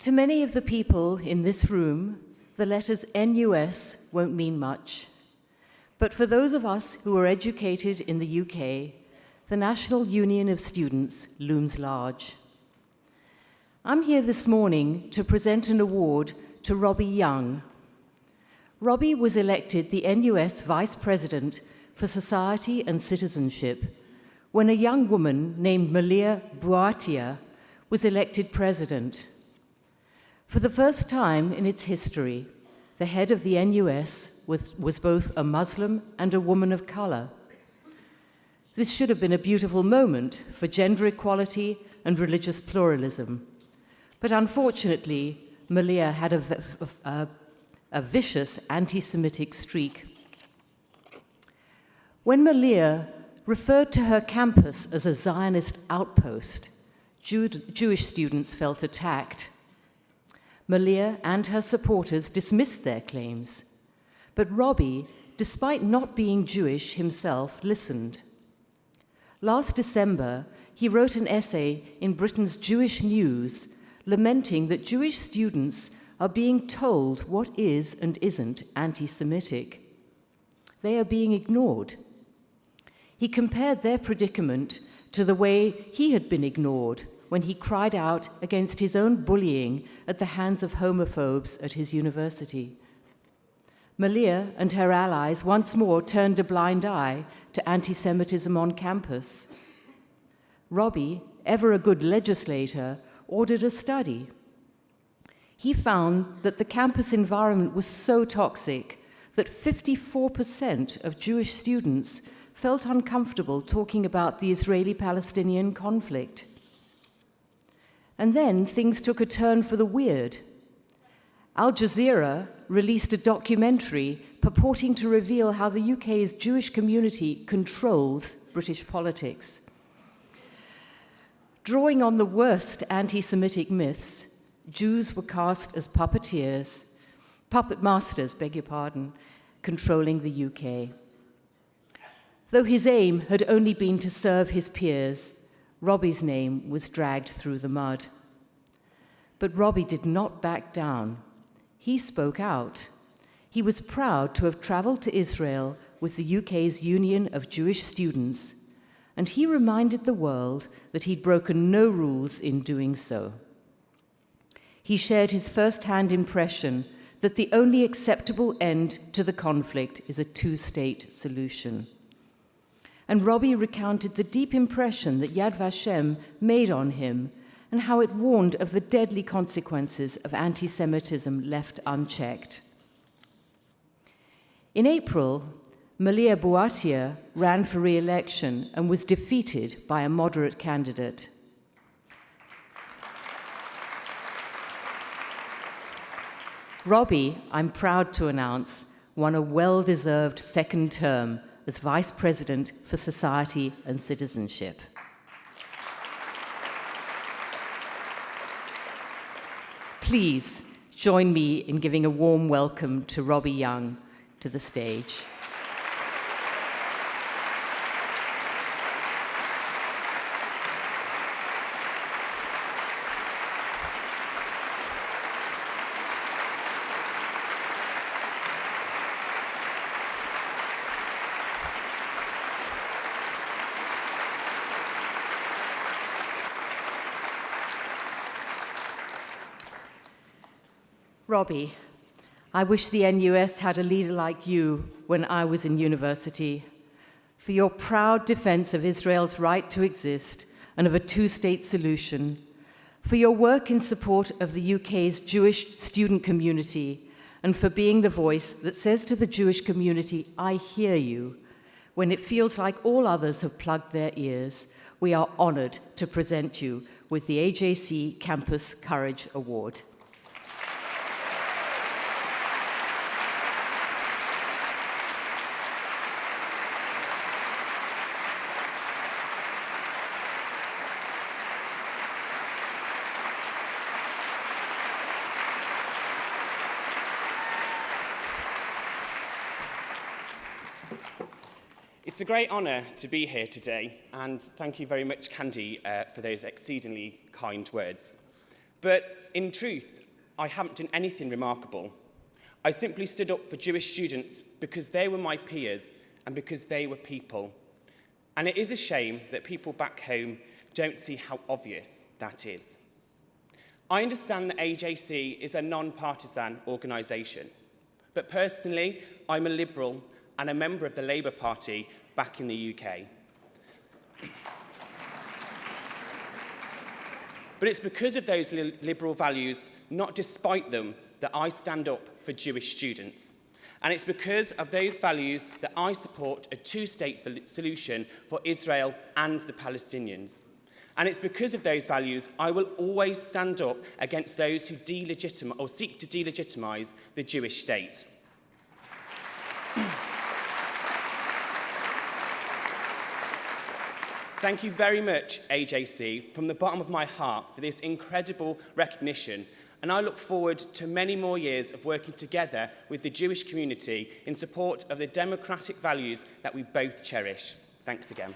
To many of the people in this room, the letters NUS won't mean much. But for those of us who are educated in the UK, the National Union of Students looms large. I'm here this morning to present an award to Robbie Young. Robbie was elected the NUS Vice President for Society and Citizenship when a young woman named Malia Bouatia was elected president. For the first time in its history, the head of the NUS was both a Muslim and a woman of color. This should have been a beautiful moment for gender equality and religious pluralism. But unfortunately, Malia had a vicious anti-Semitic streak. When Malia referred to her campus as a Zionist outpost, Jewish students felt attacked. Malia and her supporters dismissed their claims, but Robbie, despite not being Jewish himself, listened. Last December, he wrote an essay in Britain's Jewish News lamenting that Jewish students are being told what is and isn't anti-Semitic. They are being ignored. He compared their predicament to the way he had been ignored when he cried out against his own bullying at the hands of homophobes at his university. Malia and her allies once more turned a blind eye to anti-Semitism on campus. Robbie, ever a good legislator, ordered a study. He found that the campus environment was so toxic that 54% of Jewish students felt uncomfortable talking about the Israeli-Palestinian conflict. And then things took a turn for the weird. Al Jazeera released a documentary purporting to reveal how the UK's Jewish community controls British politics. Drawing on the worst anti-Semitic myths, Jews were cast as puppet masters, controlling the UK. Though his aim had only been to serve his peers, Robbie's name was dragged through the mud. But Robbie did not back down. He spoke out. He was proud to have traveled to Israel with the UK's Union of Jewish Students, and he reminded the world that he'd broken no rules in doing so. He shared his first-hand impression that the only acceptable end to the conflict is a two-state solution. And Robbie recounted the deep impression that Yad Vashem made on him and how it warned of the deadly consequences of anti-Semitism left unchecked. In April, Malia Bouatia ran for re-election and was defeated by a moderate candidate. Robbie, I'm proud to announce, won a well-deserved second term as Vice President for Society and Citizenship. Please join me in giving a warm welcome to Robbie Young to the stage. Robbie, I wish the NUS had a leader like you when I was in university. For your proud defense of Israel's right to exist and of a two-state solution, for your work in support of the UK's Jewish student community, and for being the voice that says to the Jewish community, I hear you, when it feels like all others have plugged their ears. We are honored to present you with the AJC Campus Courage Award. It's a great honour to be here today, and thank you very much, Candy, for those exceedingly kind words. But in truth, I haven't done anything remarkable. I simply stood up for Jewish students because they were my peers and because they were people. And it is a shame that people back home don't see how obvious that is. I understand that AJC is a non-partisan organisation, but personally, I'm a Liberal and a member of the Labour Party back in the UK. But it's because of those liberal values, not despite them, that I stand up for Jewish students. And it's because of those values that I support a two-state solution for Israel and the Palestinians. And it's because of those values I will always stand up against those who seek to delegitimise the Jewish state. Thank you very much, AJC, from the bottom of my heart for this incredible recognition, and I look forward to many more years of working together with the Jewish community in support of the democratic values that we both cherish. Thanks again.